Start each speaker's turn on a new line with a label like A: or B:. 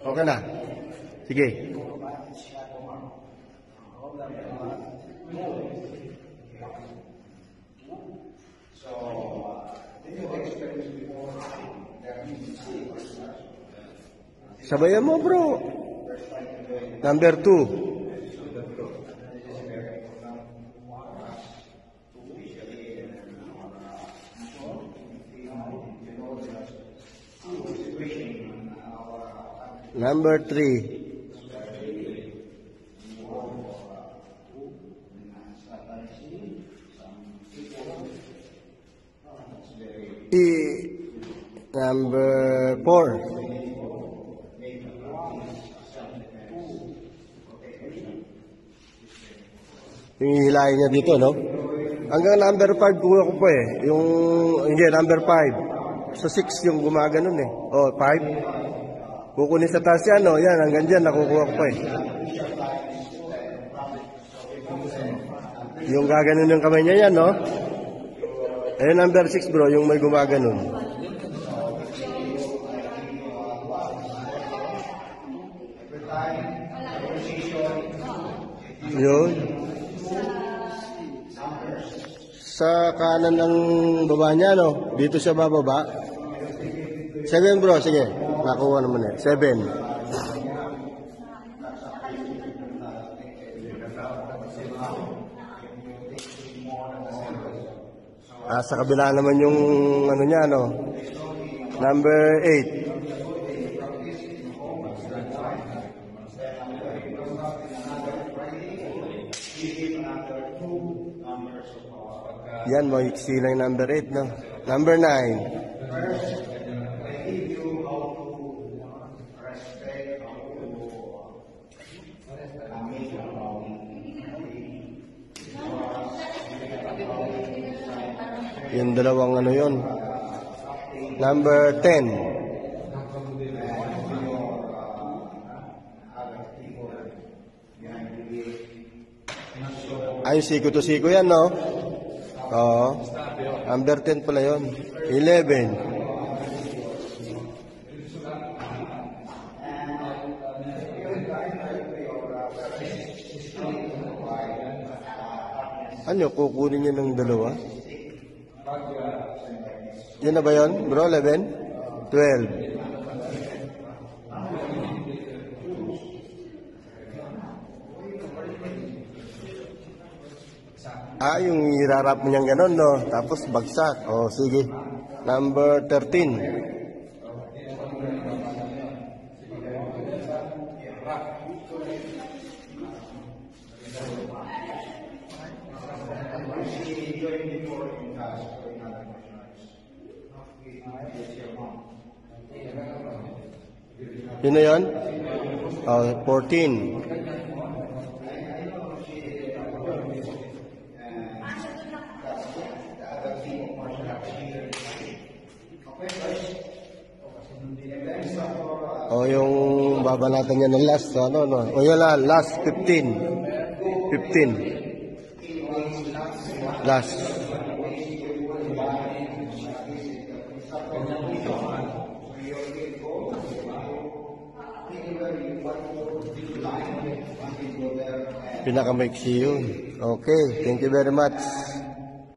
A: Okay na. Sige. Sabayan mo, bro. Number 2. Number 3. Number 4. Yung hihilahin niya dito, no? Hanggang number 5 kuha ko po eh. Yung, hindi, number 5. So 6 yung gumaganon eh. Oh, 5. Kukunin sa taas yan, no? Yan, hanggang dyan, nakukuha ko po eh. Yung gaganon yung kamay niya yan, no? Eh, number 6, bro, yung may gumaganon. Yun. Sa kanan ng baba niya, no? Dito siya bababa. 7, bro. Sige. Nakuha naman eh. 7. Sa kabila naman yung ano niya, no? Number 8. Yan, mo sila yung number 8, no? Number 9. Yung dalawang ano yun. Number 10. Ay, siko to siko yan, no? Oo. Number 10 pala yun. 11. Ano, kukunin niya ng dalawa? Yan na ba yun, bro? 11? 12. Yung hirarap mo niyang ganon, no? Tapos bagsak. O, sige. Number 13. Yun na yun? 14. O yung babalatan niya ng last, ano, no? O yun lang, last 15. 15. Last. Pinakamaiksi yun. Okay, thank you very much.